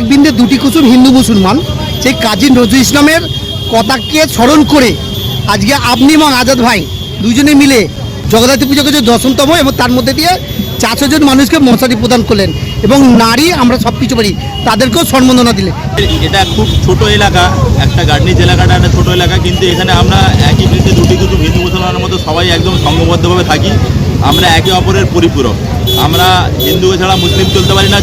এক বিন্দে দুটি কুসুম হিন্দু মুসলমান সেই কাজী নজরুল ইসলামের কথাকে স্মরণ করে আজকে আপনি এবং আজাদ ভাই দুজনে মিলে জগদ্ধাত্রী পুজো করছে 10তম এবং তার মধ্যে দিয়ে 400 জন মানুষকে মশারি প্রদান করলেন এবং নারী আমরা সব কিছু পারি তাদেরকেও সম্মাননা দিলেন। এটা খুব ছোট এলাকা, একটা গার্ডনিজ এলাকাটা একটা ছোট এলাকা, কিন্তু এখানে আমরা একই বৃত্তে দুটি কুটুম হিন্দু মুসলমানের মতো সবাই একদম সংঘবদ্ধভাবে থাকি। আমরা একে অপরের পরিপূরক। আমরা হিন্দুকে ছাড়া মুসলিম চলতে পারি না,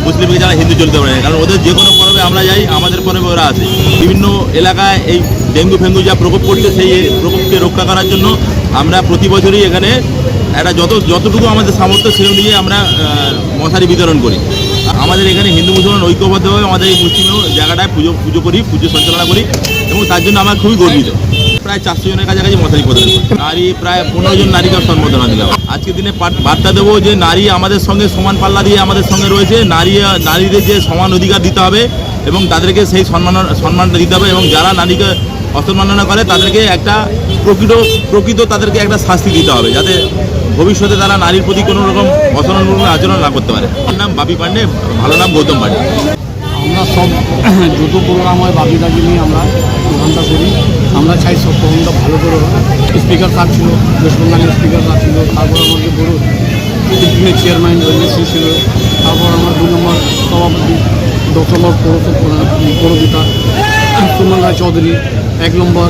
মুসলিমকে ছাড়া হিন্দু চলতে পারি না, কারণ ওদের যে কোনো পরবে আমরা যাই, আমাদের পরবে ওরা আসে। বিভিন্ন এলাকায় এই ডেঙ্গু ফেঙ্গু যা প্রকোপ করছে সেই প্রকোপকে রক্ষা করার জন্য আমরা প্রতি বছরই এখানে একটা যতটুকু আমাদের সামর্থ্য সেই অনুযায়ী আমরা মশারি বিতরণ করি। আমাদের এখানে হিন্দু মুসলমান ঐক্যবদ্ধভাবে আমাদের এই মুসলিম জায়গাটায় পুজো করি, পুজো সঞ্চালনা করি এবং তার জন্য আমরা খুবই গর্বিত। প্রায় 400 জনের কাছাকাছি মশারি প্রদান করি। নারী প্রায় 15 জন নারীকে সম্বোধনা দিলাম। আজকের দিনে বার্তা দেবো যে নারী আমাদের সঙ্গে সমান পাল্লা দিয়ে আমাদের সঙ্গে রয়েছে। নারীদের যে সমান অধিকার দিতে হবে এবং তাদেরকে সেই সম্মানটা দিতে হবে এবং যারা নারীকে অসম্মাননা করে তাদেরকে একটা প্রকৃত তাদেরকে একটা শাস্তি দিতে হবে, যাতে ভবিষ্যতে তারা নারীর প্রতি কোনো রকম অসম্মানমূলক আচরণ না করতে পারে। আমার নাম বাপি পান্ডে, ভালো নাম গৌতম পান্ডে। আমরা সব যত প্রোগ্রাম হয় বাপিদাকে নিয়ে আমরা প্রোগ্রামটা করি। আমরা চাই সব প্রোগ্রামটা ভালো করে হয়। স্পিকার স্যার ছিল, ওয়েস্ট বেঙ্গলের স্পিকার স্যার ছিল, তারপর আমাদের বড় দিনের চেয়ারম্যান রঞ্জিত ছিল, তারপর আমার 2 নম্বর সভাপতি 10 নম্বর পৌরপিতা সুমন রায় চৌধুরী, 1 নম্বর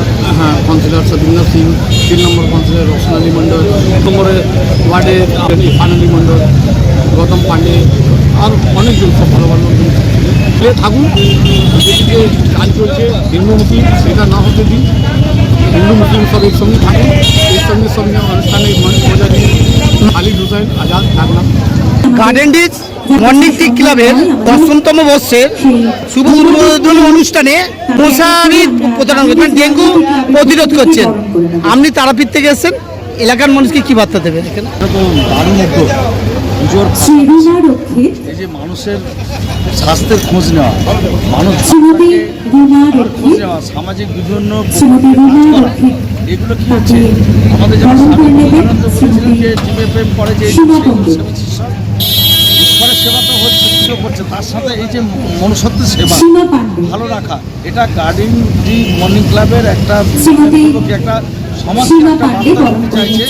কাউন্সিলর সতিন্দ্র সিং, 3 নম্বর কাউন্সিলর রোশন আলী মণ্ডল, 2 নম্বরে ওয়ার্ডে ইরফান আলী মণ্ডল, গৌতম পান্ডে, আর অনেকজন সব ভালো ভালো থাকুন। যেদিকে কাজ চলছে হিন্দুমুখী সেটা না হতে দিন, হিন্দু মুসলিম সব এর সঙ্গে থাকুন। এর সঙ্গে অনুষ্ঠানে মজা দিয়ে আলী হুসাইন আজাদ থাকলাম। গার্ডেনডিজ মর্নিং টি ক্লাবের 10তম বর্ষের শুভ উদ্বোধন অনুষ্ঠানে মশারি প্রদান করছেন, ডেঙ্গু প্রতিরোধ করছেন। আপনি তারাপীঠ থেকে এসেছেন, এলাকার মানুষকে কি বার্তা দেবেন? এখানে দারুণ উদ্যোগ, পুজোর এই যে মানুষের স্বাস্থ্যের খোঁজ নেওয়া, মানুষ খোঁজ নেওয়া, সামাজিক বিভিন্ন এগুলো কি হচ্ছে আমাদের যেমন বলেছিলেন যে জীবের পরে যে ঈশ্বরের সেবা তো হচ্ছে, পুজো করছে, তার সাথে এই যে মনুষ্যত্বের সেবা ভালো রাখা, এটা গার্ডেন ডি মর্নিং ক্লাবের একটা সমাজকে একটা বার্তা দিতে চাইছে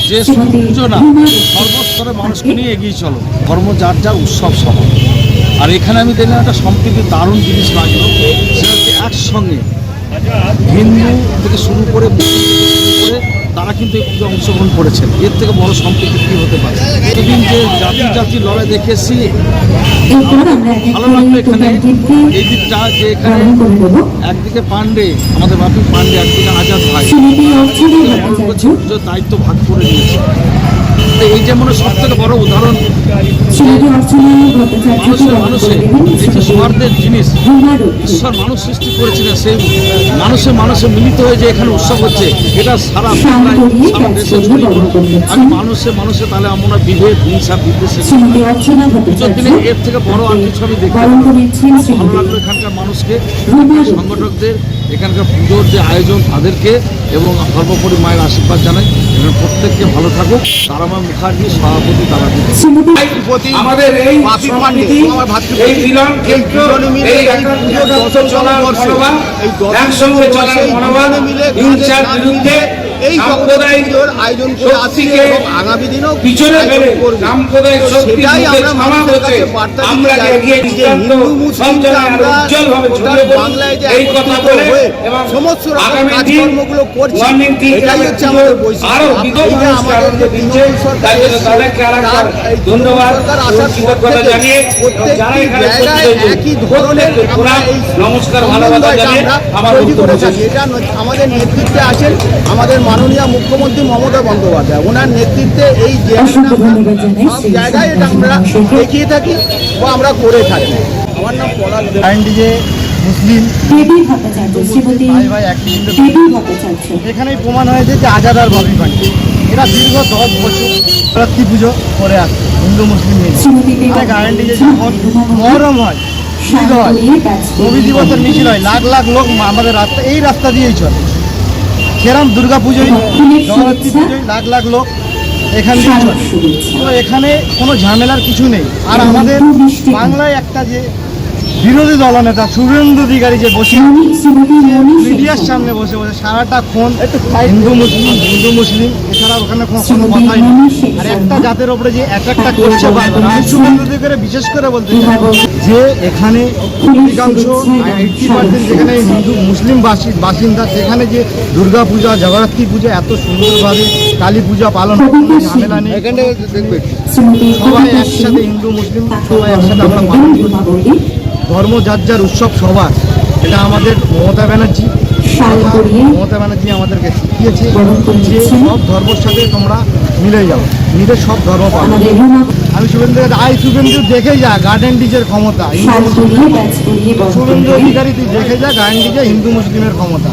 যে পুজো না, সর্বস্তরে মানুষকে নিয়ে এগিয়ে চলো, ধর্ম যার যার উৎসব সমান। আর এখানে আমি দেখলাম একটা সম্প্রীতি দারুণ জিনিস লাগলো, সেটা হচ্ছে একসঙ্গে হিন্দু থেকে শুরু করে তারা কিন্তু এই পুজো অংশগ্রহণ করেছেন। এর থেকে বড় সম্প্রীতি কী হতে পারে? এতদিন যে জাতি লড়াই দেখেছি, ভালো লাগলো এখানে এই দিকটা যে এখানে একদিকে পান্ডে আমাদের বাপি পান্ডে, একদিকে আজাদ ভাই পুজোর দায়িত্ব ভাগ করে নিয়েছে। এই যে মনে সব থেকে বড় উদাহরণ মানুষের এই যে সৌহার্দের জিনিস ঈশ্বর মানুষ সৃষ্টি করেছিলেন, সেই মানুষে মিলিত হয়ে যে এখানে উৎসব হচ্ছে, এটা সারা দেশে ছড়িয়ে পড়ুক। আমি মানুষে তাহলে আমরা বিভেদ হিংসা বিদ্বেষে পুজোর দিনে এর থেকে বড় আর কিছু আমি দেখতে ভালো লাগলো। এখানকার মানুষকে, সংগঠকদের, এখানকার পুজোর যে আয়োজন তাদেরকে এবং সর্বোপরি মায়ের আশীর্বাদ জানাই। এখানে প্রত্যেককে ভালো থাকুক। তারামা মুখার্জি, সভাপতি তারাপীঠ। আমাদের এই এই মিলন ক্ষেত্র, এই একসঙ্গে চলার মনোভাব, হিংসার বিরুদ্ধে এই সাম্প্রদায়িক আয়োজন করে আসছে এবং আগামী দিনেও পিছনে ফেলে সাম্প্রদায়িক শক্তির সমাবেশে আমরা এগিয়ে হিন্দু মুসলিম আমরা উজ্জ্বলভাবে ছড়িয়ে বাংলায় যে এই কথা বলে এবং সমস্ত রকম কাজকর্মগুলো করছে, এটাই হচ্ছে আমাদের বৈশিষ্ট্য। আরো আমাদের যে তৃণমূল সরকার ধন্যবাদ আসার কৃতজ্ঞতা জানিয়ে প্রত্যেকটি জায়গায় একই ধরনের নমস্কার ভালোবাসা জানিয়ে আমরা তৈরি করে থাকি। এটা আমাদের নেতৃত্বে আছেন আমাদের মাননীয় মুখ্যমন্ত্রী মমতা বন্দ্যোপাধ্যায়, ওনার নেতৃত্বে এই সব জায়গায় এটা আমরা দেখিয়ে থাকি বা আমরা করে থাকি। আমার নাম পলাশ যে মুসলিম এখানেই প্রমাণ হয়েছে যে আজাদ আর বাপি পান্ডে এরা দীর্ঘ 10 বছর রাত্রি পুজো করে আসছে হিন্দু মুসলিম মিলে। গ্যারান্টি যে মহরম হয়, ঈদ হয়, রবি দিবসের মিছিল হয়, লাখ লাখ লোক আমাদের এই রাস্তা দিয়েই চলে। সেরকম দুর্গা পুজোয়, জগদ্ধাত্রী পুজোয় লাখ লাখ লোক এখান দিয়ে চলে। তো এখানে কোনো ঝামেলার কিছু নেই। আর আমাদের বাংলায় একটা যে বিরোধী দলনেতা শুভেন্দু অধিকারী যে বসে মিডিয়ার সামনে বসে বসে সারাটাক্ষণ হিন্দু মুসলিম এছাড়া ওখানে কোনো কথাই নেই। আর একটা জাতের ওপরে যে অ্যাটাকটা করছে বারবার, আমি শুভেন্দু অধিকারী বিশেষ করে বলতে চাই যে এখানে অধিকাংশ 80% যেখানে হিন্দু মুসলিম বাসিন্দা, সেখানে যে দুর্গা পূজা জগদ্ধাত্রী পূজা এত সুন্দরভাবে, কালী পূজা পালন কোনো ঝামেলা নেই, সবাই একসাথে হিন্দু মুসলিম সবাই একসাথে আমরা পালন করি। ধর্ম যার যার উৎসব সবার, এটা আমাদের মমতা ব্যানার্জি আমাদেরকে শিখিয়েছে যে সব ধর্মের সাথে তোমরা মিলে যাও, মিলে সব ধর্ম পালন। আমি শুভেন্দু দেখে যা গার্ডেন ডিজের ক্ষমতা, শুভেন্দু অধিকারী তুই দেখে যা গার্ডেন ডিজে হিন্দু মুসলিমের ক্ষমতা।